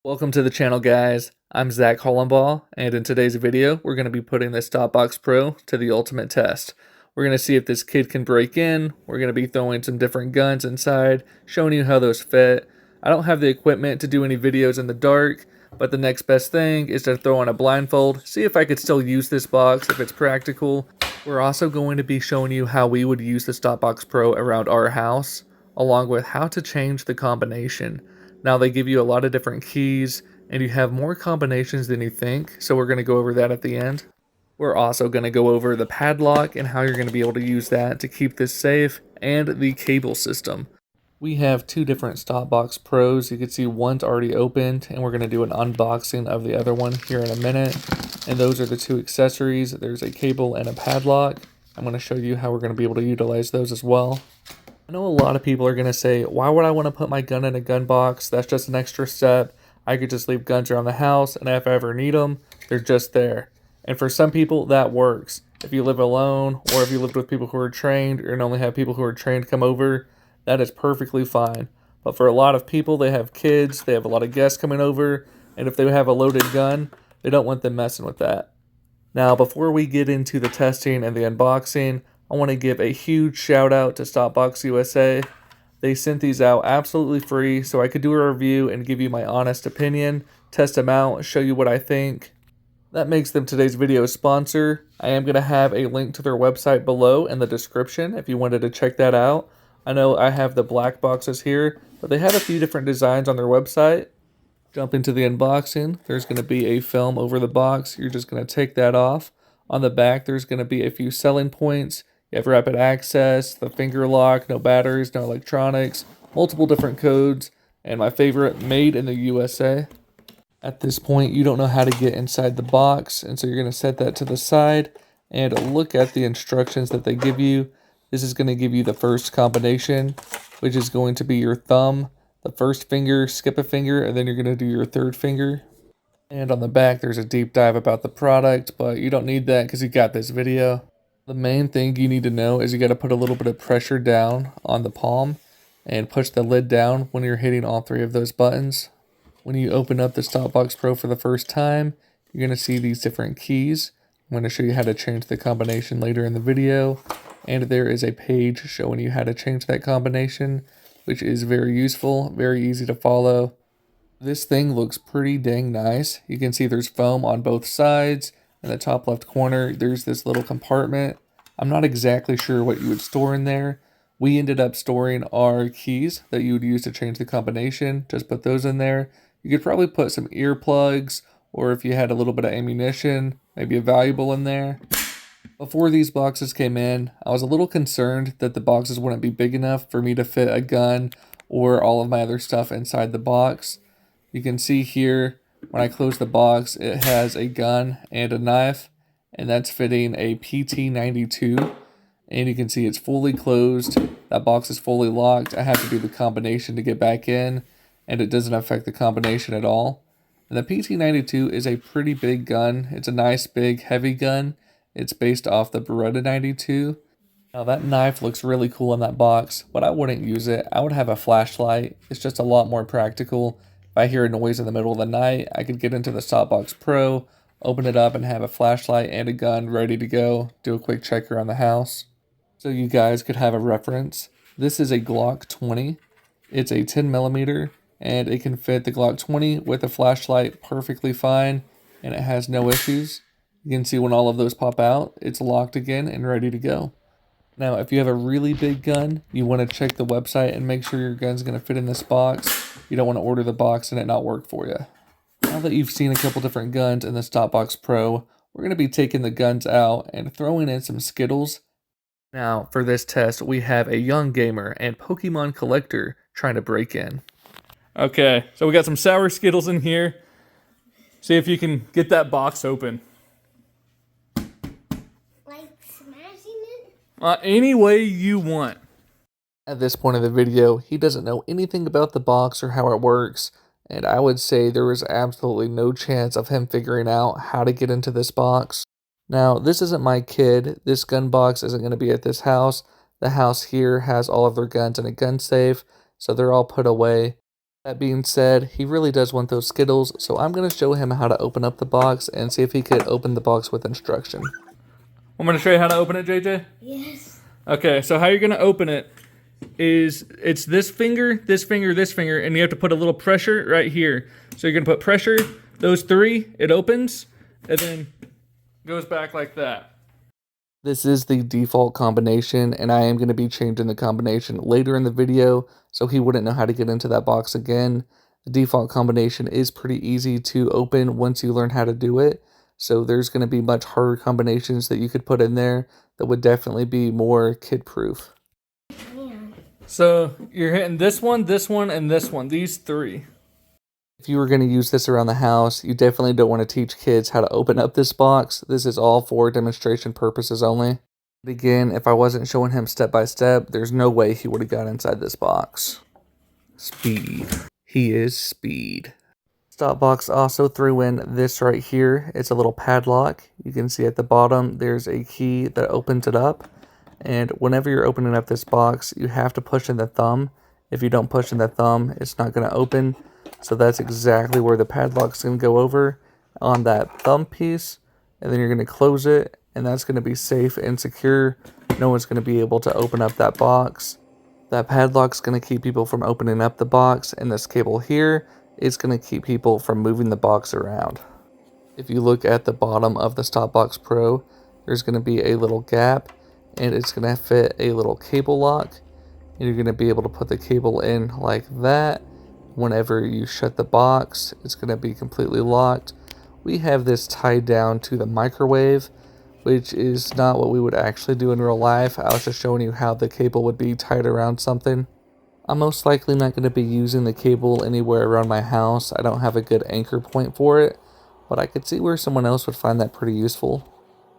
Welcome to the channel, guys. I'm Zach Hollenbaugh, and in today's video, we're going to be putting the StopBox Pro to the ultimate test. We're going to see if this kid can break in. We're going to be throwing some different guns inside, showing you how those fit. I don't have the equipment to do any videos in the dark, but the next best thing is to throw on a blindfold, see if I could still use this box, if it's practical. We're also going to be showing you how we would use the StopBox Pro around our house, along with how to change the combination. Now they give you a lot of different keys and you have more combinations than you think, so we're going to go over that at the end. We're also going to go over the padlock and how you're going to be able to use that to keep this safe, and the cable system. We have two different StopBox Pros. You can see one's already opened, and we're going to do an unboxing of the other one here in a minute. And those are the two accessories. There's a cable and a padlock. I'm going to show you how we're going to be able to utilize those as well. I know a lot of people are going to say, why would I want to put my gun in a gun box? That's just an extra step. I could just leave guns around the house, and if I ever need them, they're just there. And for some people, that works. If you live alone, or if you lived with people who are trained, and only have people who are trained come over, that is perfectly fine. But for a lot of people, they have kids, they have a lot of guests coming over, and if they have a loaded gun, they don't want them messing with that. Now, before we get into the testing and the unboxing, I want to give a huge shout out to StopBox USA. They sent these out absolutely free so I could do a review and give you my honest opinion, test them out, show you what I think. That makes them today's video sponsor. I am going to have a link to their website below in the description if you wanted to check that out. I know I have the black boxes here, but they have a few different designs on their website. Jump into the unboxing. There's going to be a film over the box. You're just going to take that off. On the back, there's going to be a few selling points. You have rapid access, the finger lock, no batteries, no electronics, multiple different codes, and my favorite, made in the USA. At this point, you don't know how to get inside the box, and so you're going to set that to the side and look at the instructions that they give you. This is going to give you the first combination, which is going to be your thumb, the first finger, skip a finger, and then you're going to do your third finger. And on the back, there's a deep dive about the product, but you don't need that because you got this video. The main thing you need to know is you got to put a little bit of pressure down on the palm and push the lid down when you're hitting all three of those buttons. When you open up the StopBox Pro for the first time, you're going to see these different keys. I'm going to show you how to change the combination later in the video, and there is a page showing you how to change that combination, which is very useful, very easy to follow. This thing looks pretty dang nice. You can see there's foam on both sides. In the top left corner, there's this little compartment. I'm not exactly sure what you would store in there. We ended up storing our keys that you would use to change the combination. Just put those in there. You could probably put some earplugs, or if you had a little bit of ammunition, maybe a valuable in there. Before these boxes came in, I was a little concerned that the boxes wouldn't be big enough for me to fit a gun or all of my other stuff inside the box. You can see here, when I close the box, it has a gun and a knife, and that's fitting a PT92. And you can see it's fully closed. That box is fully locked. I have to do the combination to get back in, and it doesn't affect the combination at all. And the PT92 is a pretty big gun. It's a nice, big, heavy gun. It's based off the Beretta 92. Now that knife looks really cool in that box, but I wouldn't use it. I would have a flashlight. It's just a lot more practical. If I hear a noise in the middle of the night, I could get into the StopBox Pro, open it up, and have a flashlight and a gun ready to go, do a quick check around the house. So you guys could have a reference. This is a Glock 20. It's a 10mm, and it can fit the Glock 20 with a flashlight perfectly fine, and it has no issues. You can see when all of those pop out, it's locked again and ready to go. Now, if you have a really big gun, you want to check the website and make sure your gun's going to fit in this box. You don't want to order the box and it not work for you. Now that you've seen a couple different guns in the StopBox Pro, we're going to be taking the guns out and throwing in some Skittles. Now, for this test, we have a young gamer and Pokemon collector trying to break in. Okay, so we got some sour Skittles in here. See if you can get that box open. Any way you want. At this point of the video, he doesn't know anything about the box or how it works, and I would say there is absolutely no chance of him figuring out how to get into this box. Now, this isn't my kid. This gun box isn't going to be at this house. The house here has all of their guns in a gun safe, so they're all put away. That being said, he really does want those Skittles, so I'm going to show him how to open up the box and see if he could open the box with instruction. I'm going to show you how to open it, JJ? Yes. Okay, so how you're going to open it is it's this finger, this finger, this finger, and you have to put a little pressure right here. So you're going to put pressure, those three, it opens, and then goes back like that. This is the default combination, and I am going to be changing the combination later in the video, so he wouldn't know how to get into that box again. The default combination is pretty easy to open once you learn how to do it, so there's going to be much harder combinations that you could put in there that would definitely be more kid-proof. So you're hitting this one, and this one, these three. If you were going to use this around the house, you definitely don't want to teach kids how to open up this box. This is all for demonstration purposes only. But again, if I wasn't showing him step by step, there's no way he would have got inside this box. Speed. He is speed. StopBox also threw in this right here. It's a little padlock. You can see at the bottom there's a key that opens it up. And whenever you're opening up this box, you have to push in the thumb. If you don't push in the thumb, it's not going to open. So that's exactly where the padlock's going to go over on that thumb piece. And then you're going to close it, and that's going to be safe and secure. No one's going to be able to open up that box. That padlock's going to keep people from opening up the box, and this cable here is going to keep people from moving the box around. If you look at the bottom of the StopBox Pro, there's going to be a little gap, and it's going to fit a little cable lock. And you're going to be able to put the cable in like that. Whenever you shut the box, it's going to be completely locked. We have this tied down to the microwave, which is not what we would actually do in real life. I was just showing you how the cable would be tied around something. I'm most likely not going to be using the cable anywhere around my house. I don't have a good anchor point for it, but I could see where someone else would find that pretty useful.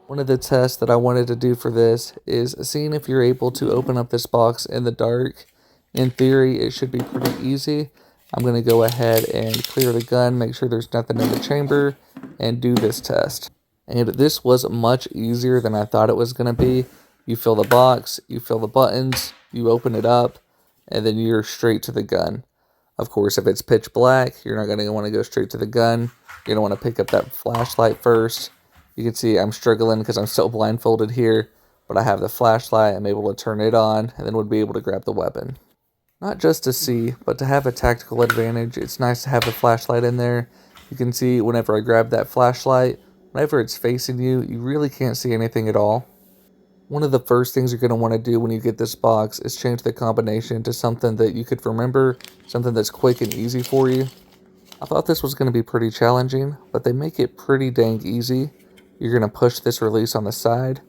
One of the tests that I wanted to do for this is seeing if you're able to open up this box in the dark. In theory, it should be pretty easy. I'm going to go ahead and clear the gun, make sure there's nothing in the chamber, and do this test. And this was much easier than I thought it was going to be. You fill the box, you fill the buttons, you open it up, and then you're straight to the gun. Of course, if it's pitch black, you're not going to want to go straight to the gun. You're going to want to pick up that flashlight first. You can see I'm struggling because I'm still blindfolded here, but I have the flashlight. I'm able to turn it on, and then would be able to grab the weapon. Not just to see, but to have a tactical advantage. It's nice to have the flashlight in there. You can see whenever I grab that flashlight, whenever it's facing you, you really can't see anything at all. One of the first things you're going to want to do when you get this box is change the combination to something that you could remember, something that's quick and easy for you. I thought this was going to be pretty challenging, but they make it pretty dang easy. You're going to push this release on the side.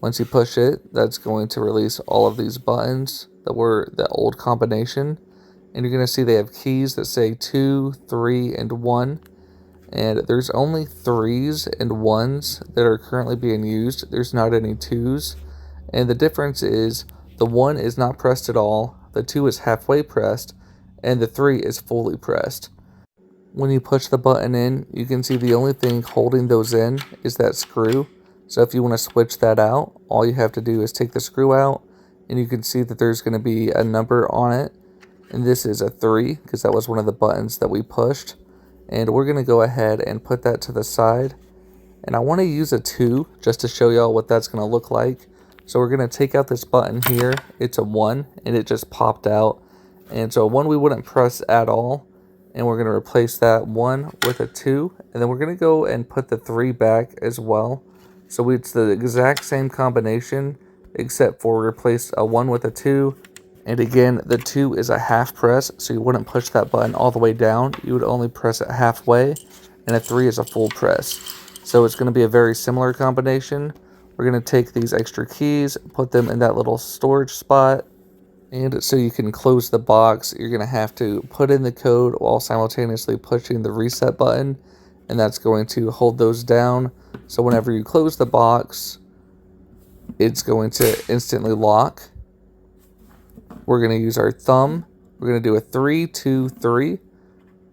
Once you push it, that's going to release all of these buttons that were the old combination. And you're going to see they have keys that say 2, 3, and 1. And there's only 3s and 1s that are currently being used. There's not any 2s. And the difference is the 1 is not pressed at all, the 2 is halfway pressed, and the 3 is fully pressed. When you push the button in, you can see the only thing holding those in is that screw. So if you want to switch that out, all you have to do is take the screw out, and you can see that there's going to be a number on it. And this is a 3, because that was one of the buttons that we pushed. And we're going to go ahead and put that to the side. And I want to use a 2 just to show y'all what that's going to look like. So we're going to take out this button here. It's a 1, and it just popped out. And so a 1 we wouldn't press at all. And we're going to replace that 1 with a 2. And then we're going to go and put the 3 back as well. So it's the exact same combination, except for replace a 1 with a 2. And again, the 2 is a half press, so you wouldn't push that button all the way down. You would only press it halfway. And a 3 is a full press. So it's going to be a very similar combination. We're going to take these extra keys, put them in that little storage spot. And so you can close the box, you're going to have to put in the code while simultaneously pushing the reset button. And that's going to hold those down. So whenever you close the box, it's going to instantly lock. We're going to use our thumb. We're going to do a 3, 2, 3.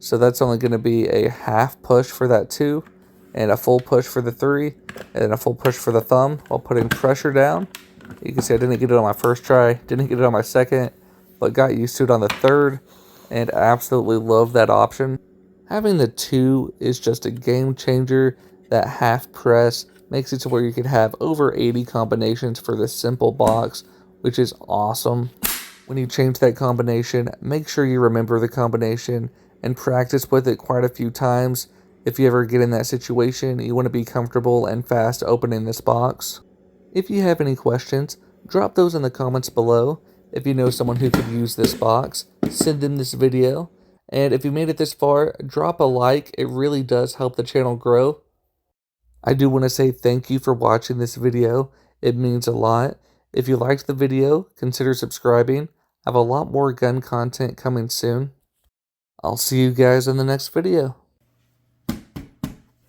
So that's only going to be a half push for that 2. And a full push for the 3. And then a full push for the thumb while putting pressure down. You can see I didn't get it on my first try, didn't get it on my second, but got used to it on the third. and absolutely love that option. Having the 2 is just a game changer. That half press makes it to where you could have over 80 combinations for this simple box, which is awesome. When you change that combination, make sure you remember the combination and practice with it quite a few times. If you ever get in that situation, you want to be comfortable and fast opening this box. If you have any questions, drop those in the comments below. If you know someone who could use this box, send them this video. And if you made it this far, drop a like. It really does help the channel grow. I do want to say thank you for watching this video. It means a lot. If you liked the video, consider subscribing. I have a lot more gun content coming soon. I'll see you guys in the next video.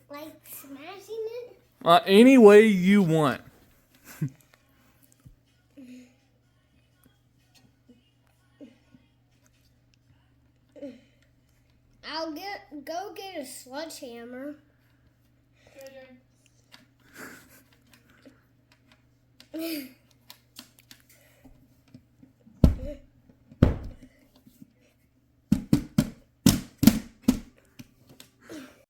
Like smashing it? Any way you want. I'll go get a sledgehammer. Okay.